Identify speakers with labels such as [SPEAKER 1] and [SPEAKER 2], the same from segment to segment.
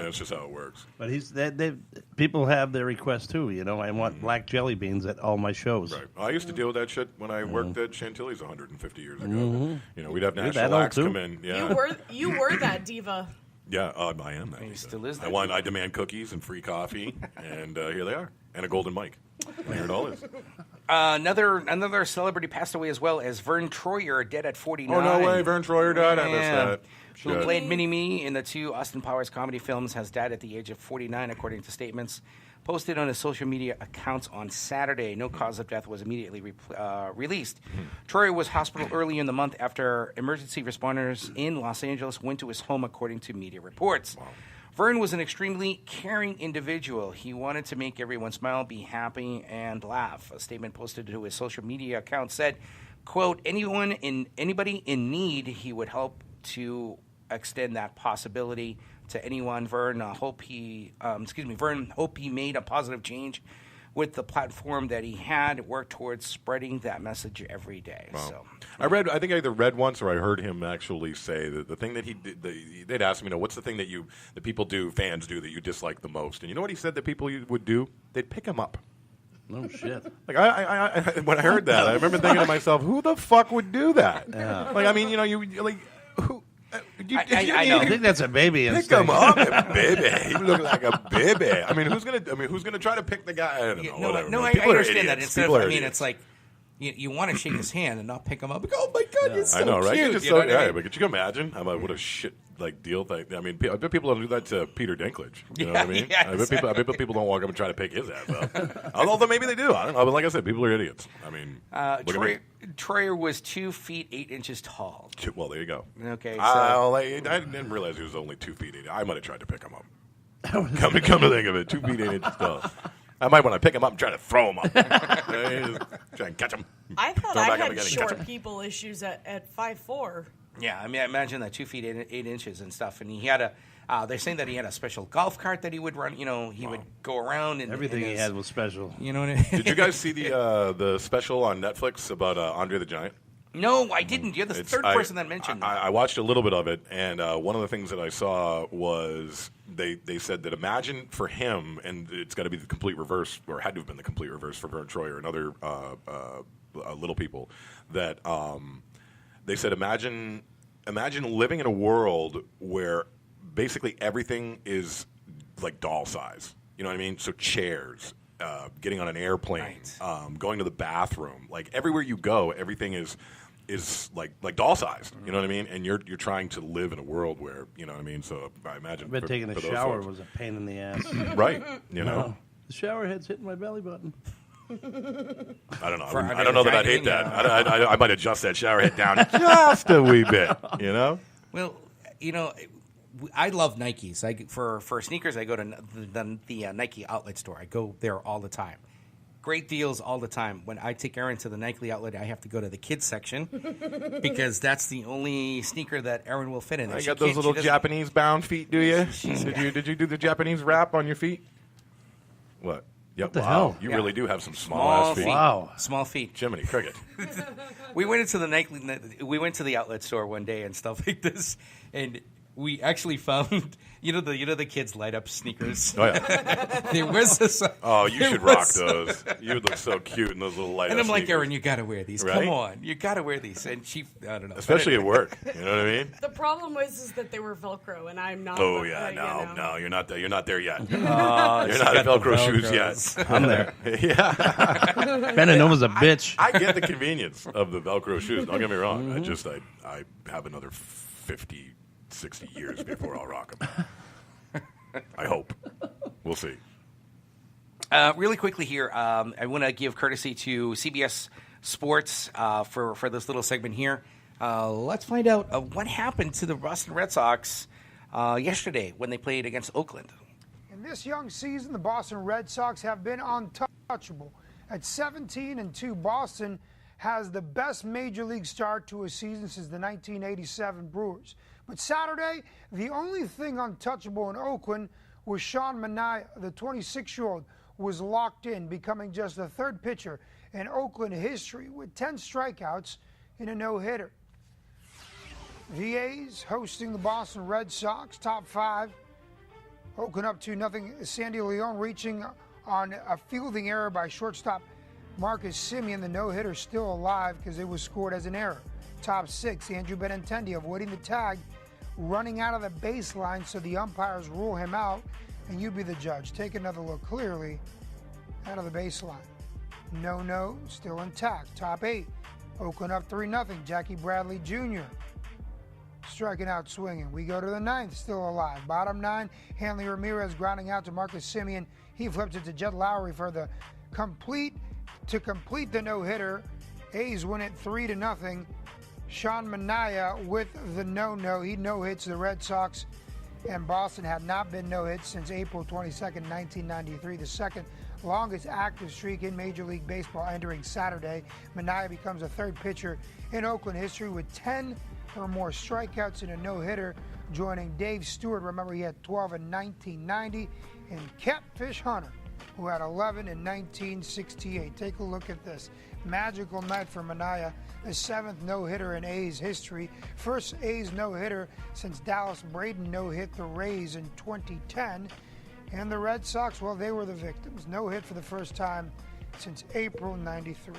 [SPEAKER 1] That's just how it works.
[SPEAKER 2] But people have their requests too. I want black jelly beans at all my shows.
[SPEAKER 1] Right. I used to deal with that shit when I worked at Chantilly's 150 years ago. We'd have national acts come in. Yeah.
[SPEAKER 3] You were that diva.
[SPEAKER 1] Yeah, I am that.
[SPEAKER 4] He still is.
[SPEAKER 1] I demand cookies and free coffee, and here they are, and a golden mic. And here it all is.
[SPEAKER 4] Another celebrity passed away as well as Vern Troyer, dead at 49.
[SPEAKER 1] Oh, no way. Vern Troyer died? I missed that.
[SPEAKER 4] Who played Mini-Me in the two Austin Powers comedy films, has died at the age of 49, according to statements posted on his social media accounts on Saturday. No cause of death was immediately released. Troyer was hospitalized early in the month after emergency responders in Los Angeles went to his home, according to media reports. Wow. Vern was an extremely caring individual. He wanted to make everyone smile, be happy, and laugh. A statement posted to his social media account said, quote, anybody in need, he would help to extend that possibility to anyone. Vern hope he made a positive change with the platform that he had, worked towards spreading that message every day. Wow. So
[SPEAKER 1] I think I either read once or I heard him actually say that the thing that he did, they'd ask him, what's the thing that people do, fans do, that you dislike the most? And you know what he said that people would do? They'd pick him up.
[SPEAKER 2] No shit.
[SPEAKER 1] Like I when I heard that, I remember thinking to myself, who the fuck would do that? Yeah. Like, I mean, you like who?
[SPEAKER 4] I know.
[SPEAKER 2] I think that's a baby.
[SPEAKER 1] Pick him up, baby. He look like a baby. I mean, who's gonna try to pick the guy? I don't know. Whatever.
[SPEAKER 4] No, I understand that. Instead of, it's like you want to shake his hand and not pick him up. Like, oh my God, you're so
[SPEAKER 1] I know, right?
[SPEAKER 4] cute.
[SPEAKER 1] Just so, yeah, but could you imagine? I'm like, what a shit deal. I mean, I bet people don't do that to Peter Dinklage. You know what I mean?
[SPEAKER 4] Yeah, exactly.
[SPEAKER 1] I bet people don't walk up and try to pick his ass up. Although maybe they do. I don't know. But like I said, people are idiots. I mean,
[SPEAKER 4] Troyer was 2 feet 8 inches tall.
[SPEAKER 1] Well, there you go.
[SPEAKER 4] Okay, so
[SPEAKER 1] I didn't realize he was only 2 feet 8. I might have tried to pick him up. Come to think of it, 2 feet 8 inches tall. I might want to pick him up and try to throw him up. Try and catch him.
[SPEAKER 3] I thought I had short people issues at 5'4".
[SPEAKER 4] Yeah, I mean, I imagine that 2 feet 8 inches and stuff. And he had they're saying that he had a special golf cart that he would run. He would go around and
[SPEAKER 2] everything he had was special.
[SPEAKER 4] You know what I mean?
[SPEAKER 1] Did you guys see the special on Netflix about Andre the Giant?
[SPEAKER 4] No, I didn't. You're the third person that mentioned that.
[SPEAKER 1] I watched a little bit of it, and one of the things that I saw was they said that imagine for him, and it's got to be the complete reverse, or had to have been the complete reverse for Vern Troyer and other little people, that they said imagine living in a world where basically everything is like doll size. You know what I mean? So chairs, getting on an airplane, right. Going to the bathroom, like everywhere you go, everything is like doll sized. You know what I mean? And you're trying to live in a world where, you know what I mean? So I imagine
[SPEAKER 2] taking a shower was a pain in the ass.
[SPEAKER 1] Right. You know?
[SPEAKER 2] The shower head's hitting my belly button.
[SPEAKER 1] I don't know. I don't know that I'd hate that. I might adjust that shower head down just a wee bit, you know?
[SPEAKER 4] Well, I love Nikes. For sneakers, I go to the Nike outlet store. I go there all the time. Great deals all the time. When I take Erin to the Nike outlet, I have to go to the kids section because that's the only sneaker that Erin will fit in.
[SPEAKER 1] I got those little Japanese bound feet, do you? Did you do the Japanese wrap on your feet? What? Yep.
[SPEAKER 2] What the hell?
[SPEAKER 1] You really do have some small ass feet.
[SPEAKER 2] Wow.
[SPEAKER 4] Small feet.
[SPEAKER 1] Jiminy Cricket.
[SPEAKER 4] We went to the outlet store one day and stuff like this, and we actually found the kids light up sneakers.
[SPEAKER 1] Oh yeah.
[SPEAKER 4] There was this.
[SPEAKER 1] Oh, you should rock those. You would look so cute in those little light up.
[SPEAKER 4] And I'm like,
[SPEAKER 1] sneakers.
[SPEAKER 4] Erin, you got to wear these.
[SPEAKER 1] Right?
[SPEAKER 4] Come on, you got to wear these. And she, I don't know,
[SPEAKER 1] especially at work. You know what I mean?
[SPEAKER 3] The problem is that they were Velcro, and I'm not.
[SPEAKER 1] Oh yeah, no, you're not there. You're not there yet. You're not at Velcro shoes yet.
[SPEAKER 2] I'm there.
[SPEAKER 1] Yeah.
[SPEAKER 2] Ben and was a bitch.
[SPEAKER 1] I get the convenience of the Velcro shoes. Don't get me wrong. Mm-hmm. I have another 50, 60 years before I'll rock them. I hope. We'll see.
[SPEAKER 4] Really quickly here, I want to give courtesy to CBS Sports for this little segment here. Let's find out what happened to the Boston Red Sox yesterday when they played against Oakland.
[SPEAKER 5] In this young season, the Boston Red Sox have been untouchable. At 17-2, Boston has the best major league start to a season since the 1987 Brewers. But Saturday, the only thing untouchable in Oakland was Sean Manaea. The 26-year-old was locked in, becoming just the third pitcher in Oakland history with 10 strikeouts in a no-hitter. The A's hosting the Boston Red Sox, top 5 Oakland up 2-0. Sandy Leon reaching on a fielding error by shortstop Marcus Simeon. The no-hitter still alive because it was scored as an error. Top 6, Andrew Benintendi avoiding the tag, running out of the baseline, so the umpires rule him out, and you be the judge. Take another look clearly out of the baseline. No, still intact. Top 8, Oakland up 3-0. Jackie Bradley Jr. striking out swinging. We go to the 9th, still alive. Bottom 9, Hanley Ramirez grounding out to Marcus Simeon. He flips it to Jed Lowry for the complete the no-hitter. A's win it 3-0. Sean Manaea with the no. He no-hits the Red Sox, and Boston had not been no-hit since April 22nd, 1993, the second longest active streak in Major League Baseball entering Saturday. Manaea becomes the third pitcher in Oakland history with 10 or more strikeouts in a no-hitter, joining Dave Stewart. Remember, he had 12 in 1990, and Catfish Hunter, who had 11 in 1968. Take a look at this. Magical night for Manaea, the 7th no-hitter in A's history. First A's no-hitter since Dallas Braden no-hit the Rays in 2010. And the Red Sox, well, they were the victims. No-hit for the first time since April 93.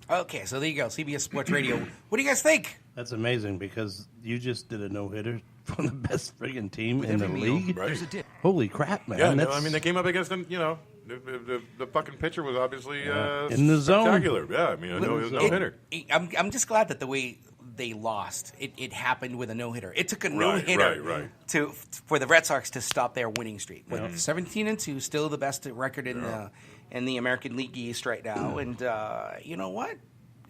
[SPEAKER 4] Okay, so there you go. CBS Sports Radio. What do you guys think?
[SPEAKER 2] That's amazing because you just did a no-hitter from the best friggin' team in the league.
[SPEAKER 1] Right.
[SPEAKER 2] Holy crap, man.
[SPEAKER 1] Yeah, no, I mean, they came up against them, the fucking pitcher was obviously
[SPEAKER 2] in the zone.
[SPEAKER 1] Spectacular. Yeah, I mean, it was no hitter.
[SPEAKER 4] I'm just glad that the way they lost, it happened with a no-hitter. It took a no-hitter for the Red Sox to stop their winning streak. 17-2, still the best record in the American League East right now. And you know what?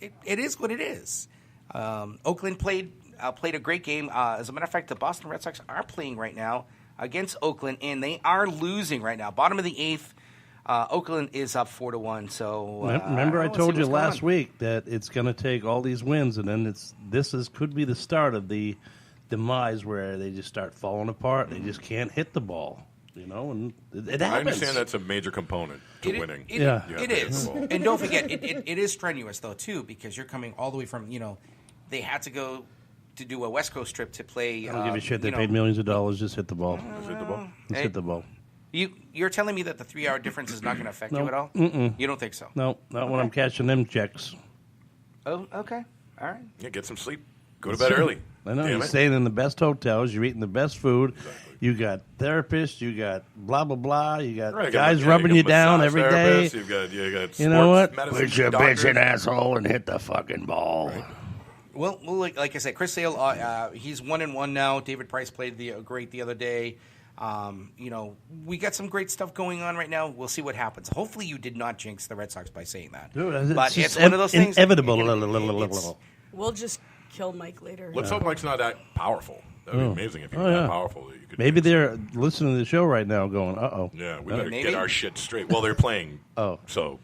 [SPEAKER 4] It is what it is. Oakland played a great game. As a matter of fact, the Boston Red Sox are playing right now against Oakland, and they are losing right now. Bottom of the 8th. Oakland is up 4-1. So
[SPEAKER 2] remember, I told you last week that it's going to take all these wins, and then could be the start of the demise where they just start falling apart. They just can't hit the ball, and it happens.
[SPEAKER 1] I understand that's a major component to winning.
[SPEAKER 4] It is, and don't forget, it is strenuous though too, because you're coming all the way from they had to go to do a West Coast trip to play.
[SPEAKER 2] I don't give a shit. They paid millions of dollars. Just hit the ball. Just hit the ball.
[SPEAKER 4] You're telling me that the 3-hour difference is not going to affect you at all? You don't think so?
[SPEAKER 2] No, not when I'm cashing them checks.
[SPEAKER 4] Oh, okay. All right.
[SPEAKER 1] Yeah, get some sleep. Go to bed early.
[SPEAKER 2] I know. You're staying in the best hotels. You're eating the best food. Exactly. You got therapists. You got blah, blah, blah. You got guys rubbing you down every day.
[SPEAKER 1] You got sports,
[SPEAKER 2] you know what?
[SPEAKER 1] Put
[SPEAKER 2] your bitchin' asshole and hit the fucking ball. Right.
[SPEAKER 4] Well, like I said, Chris Sale, he's 1-1 now. David Price played great the other day. We got some great stuff going on right now. We'll see what happens. Hopefully, you did not jinx the Red Sox by saying that.
[SPEAKER 2] Dude,
[SPEAKER 4] but it's one of those things.
[SPEAKER 2] Inevitable.
[SPEAKER 3] We'll just kill Mike later.
[SPEAKER 1] Let's hope Mike's not that powerful. That'd be amazing if he was that powerful. That you could
[SPEAKER 2] Maybe they're listening to the show right now going, uh-oh.
[SPEAKER 1] Yeah, we better get our shit straight. Well, they're playing, so,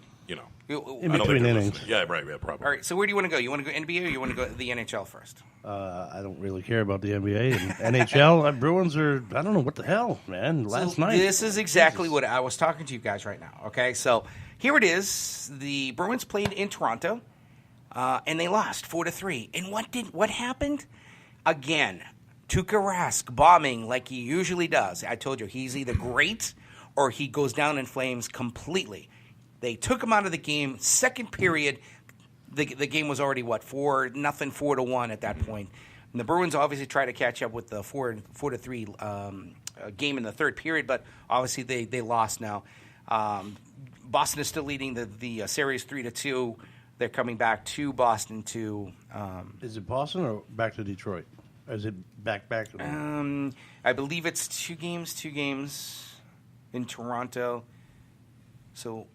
[SPEAKER 2] in between innings.
[SPEAKER 1] Yeah, right, yeah, probably.
[SPEAKER 4] All right, so where do you want to go? You want to go NBA or you want to go the NHL first?
[SPEAKER 2] I don't really care about the NBA and NHL. Bruins are, I don't know what the hell, man. Last night.
[SPEAKER 4] This is exactly what I was talking to you guys right now, okay? So here it is. The Bruins played in Toronto, and they lost 4-3. And what happened? Again, Tuukka Rask bombing like he usually does. I told you, he's either great or he goes down in flames completely. They took him out of the game. Second period, the game was already, 4-1 at that point. And the Bruins obviously tried to catch up with the 4-3 game in the third period, but obviously they lost now. Boston is still leading the series 3-2. They're coming back to Boston to.
[SPEAKER 2] Is it Boston or back to Detroit? Or is it back?
[SPEAKER 4] I believe it's two games in Toronto. So.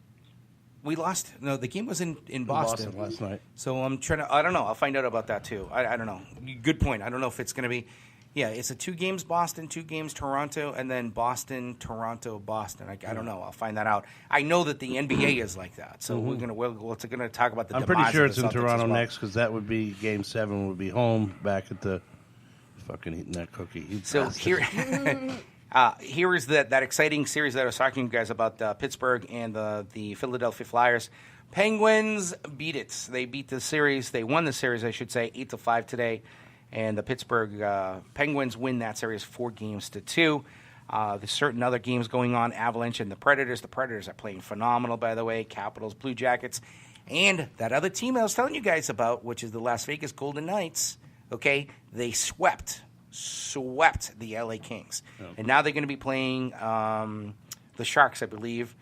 [SPEAKER 4] We lost. No, the game was in Boston
[SPEAKER 2] last night.
[SPEAKER 4] So I'm trying to. I don't know. I'll find out about that too. I don't know. Good point. I don't know if it's going to be. Yeah, it's a 2 games Boston, 2 games Toronto, and then Boston, Toronto, Boston. I don't know. I'll find that out. I know that the NBA is like that. So we're gonna talk about the.
[SPEAKER 2] I'm pretty sure it's in Toronto next because that would be Game 7 would be home back at the fucking eating that cookie.
[SPEAKER 4] So here. Here is that exciting series that I was talking to you guys about, Pittsburgh and the Philadelphia Flyers. Penguins beat it. They beat the series. They won the series, I should say, 8-5 today. And the Pittsburgh Penguins win that series 4-2. There's certain other games going on. Avalanche and the Predators. The Predators are playing phenomenal, by the way. Capitals, Blue Jackets. And that other team I was telling you guys about, which is the Las Vegas Golden Knights, okay, they swept the LA Kings. Oh. And now they're going to be playing the Sharks, I believe,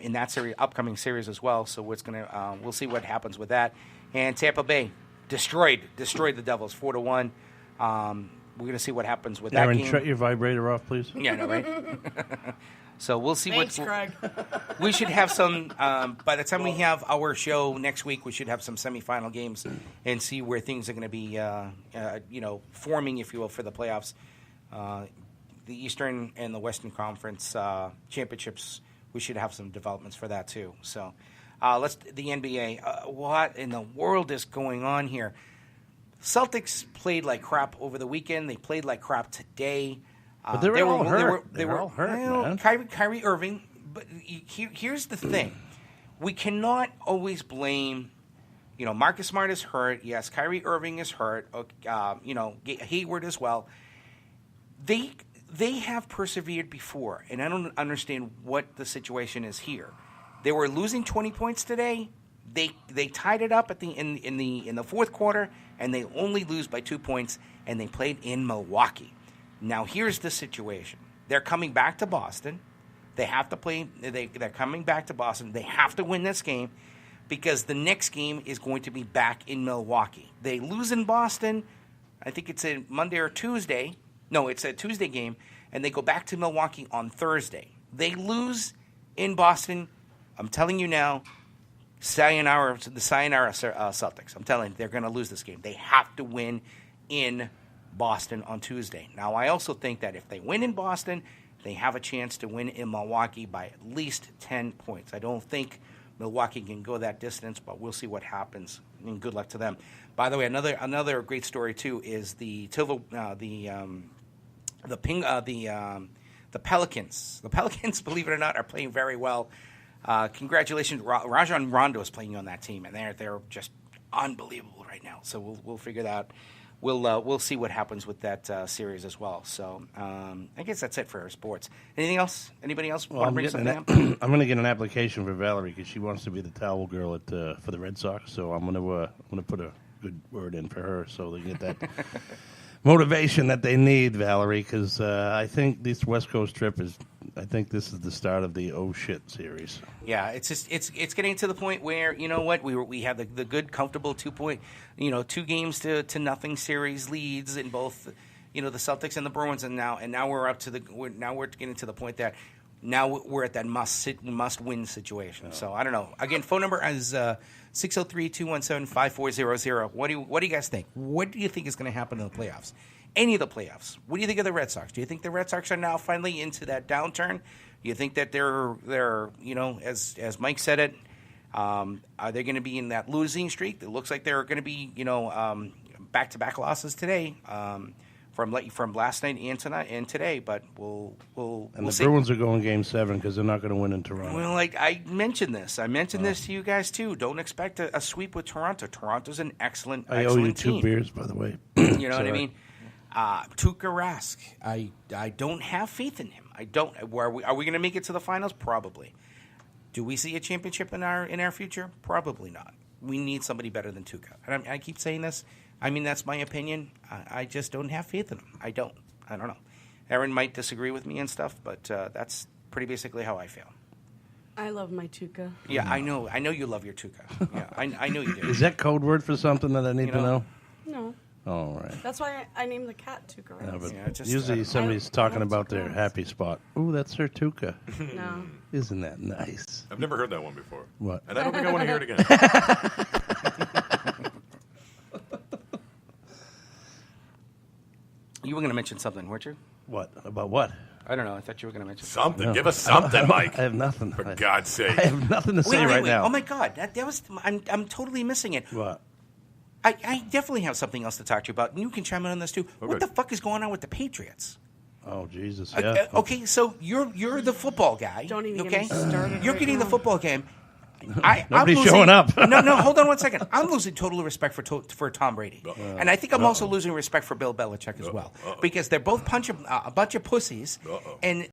[SPEAKER 4] in that upcoming series as well. So we'll see what happens with that. And Tampa Bay destroyed the Devils 4-1. We're going to see what happens with
[SPEAKER 2] Aaron,
[SPEAKER 4] that game.
[SPEAKER 2] shut your vibrator off, please.
[SPEAKER 4] Yeah, no, right? So we'll see.
[SPEAKER 3] Thanks, Craig.
[SPEAKER 4] We should have some, by the time we have our show next week, we should have some semifinal games and see where things are going to be, forming, if you will, for the playoffs. The Eastern and the Western Conference championships, we should have some developments for that too. So the NBA. What in the world is going on here? Celtics played like crap over the weekend. They played like crap today.
[SPEAKER 2] But they were all hurt. They were all hurt, man.
[SPEAKER 4] Kyrie Irving. But here's the thing: we cannot always blame. Marcus Smart is hurt. Yes, Kyrie Irving is hurt. Hayward as well. They have persevered before, and I don't understand what the situation is here. They were losing 20 points today. They tied it up in the fourth quarter, and they only lose by 2 points. And they played in Milwaukee. Now, here's the situation. They're coming back to Boston. They have to play. They're coming back to Boston. They have to win this game because the next game is going to be back in Milwaukee. They lose in Boston. I think it's a Monday or Tuesday. No, it's a Tuesday game, and they go back to Milwaukee on Thursday. They lose in Boston. I'm telling you now, the sayonara Celtics. I'm telling you, they're going to lose this game. They have to win in Boston on Tuesday. Now, I also think that if they win in Boston, they have a chance to win in Milwaukee by at least 10 points. I don't think Milwaukee can go that distance, but we'll see what happens. And good luck to them. By the way, another great story too is the Pelicans. The Pelicans, believe it or not, are playing very well. Congratulations, Rajon Rondo is playing on that team, and they're just unbelievable right now. So we'll figure that out. We'll see what happens with that series as well. So I guess that's it for our sports. Anything else? Anybody else want to bring something up?
[SPEAKER 2] I'm going to get an application for Valerie because she wants to be the towel girl for the Red Sox. So I'm going to put a good word in for her so they get that motivation that they need, Valerie. Because I think this West Coast trip I think this is the start of the oh shit series.
[SPEAKER 4] Yeah, it's getting to the point where we have the good comfortable 2 games to nothing series leads in both the Celtics and the Bruins, and now we're getting to the point that now we're at that must win situation. Oh. So I don't know. Again, phone number is 603-217-5400. What do you guys think? What do you think is going to happen in the playoffs? Any of the playoffs. What do you think of the Red Sox? Do you think the Red Sox are now finally into that downturn? Do you think that they're as Mike said it, are they going to be in that losing streak? It looks like they're going to be back-to-back losses today from last night and today. But we'll see.
[SPEAKER 2] Bruins are going Game 7 because they're not going to win in Toronto.
[SPEAKER 4] Well, I mentioned this. I mentioned this to you guys too. Don't expect a sweep with Toronto. Toronto's an excellent
[SPEAKER 2] I owe you 2 beers, by the way.
[SPEAKER 4] You know what I mean? Tuukka Rask, I don't have faith in him. I don't. Are we going to make it to the finals? Probably. Do we see a championship in our future? Probably not. We need somebody better than Tuukka. And I keep saying this. I mean, that's my opinion. I just don't have faith in him. I don't know. Aaron might disagree with me and stuff, but that's pretty basically how I feel.
[SPEAKER 3] I love my Tuukka.
[SPEAKER 4] Yeah, I know you love your Tuukka. Yeah, I know you do.
[SPEAKER 2] Is that code word for something that I need to know?
[SPEAKER 3] No.
[SPEAKER 2] All right.
[SPEAKER 3] That's why I named the cat Tuukka. Right?
[SPEAKER 2] Yeah, but usually somebody's talking about their happy spot. Ooh, that's her Tuukka.
[SPEAKER 3] No.
[SPEAKER 2] Isn't that nice?
[SPEAKER 1] I've never heard that one before.
[SPEAKER 2] What?
[SPEAKER 1] And I don't think I want to hear it again.
[SPEAKER 4] You were going to mention something, weren't you?
[SPEAKER 2] What? About what?
[SPEAKER 4] I don't know. I thought you were going to mention
[SPEAKER 1] something. No. Give us something, Mike.
[SPEAKER 2] I have nothing.
[SPEAKER 1] For God's sake.
[SPEAKER 2] I have nothing to say right now.
[SPEAKER 4] Oh my God, that was. I'm totally missing it.
[SPEAKER 2] What?
[SPEAKER 4] I definitely have something else to talk to you about, and you can chime in on this too. Okay. What the fuck is going on with the Patriots?
[SPEAKER 2] Oh Jesus! Yeah.
[SPEAKER 4] Okay, so you're the football guy.
[SPEAKER 3] Don't even
[SPEAKER 4] get me
[SPEAKER 3] started.
[SPEAKER 4] You're
[SPEAKER 3] right
[SPEAKER 4] getting
[SPEAKER 3] now.
[SPEAKER 4] the football game.
[SPEAKER 2] Nobody's showing up.
[SPEAKER 4] no, hold on one second. I'm losing total respect for Tom Brady, and I think I'm also losing respect for Bill Belichick as well, because they're both a bunch of pussies, and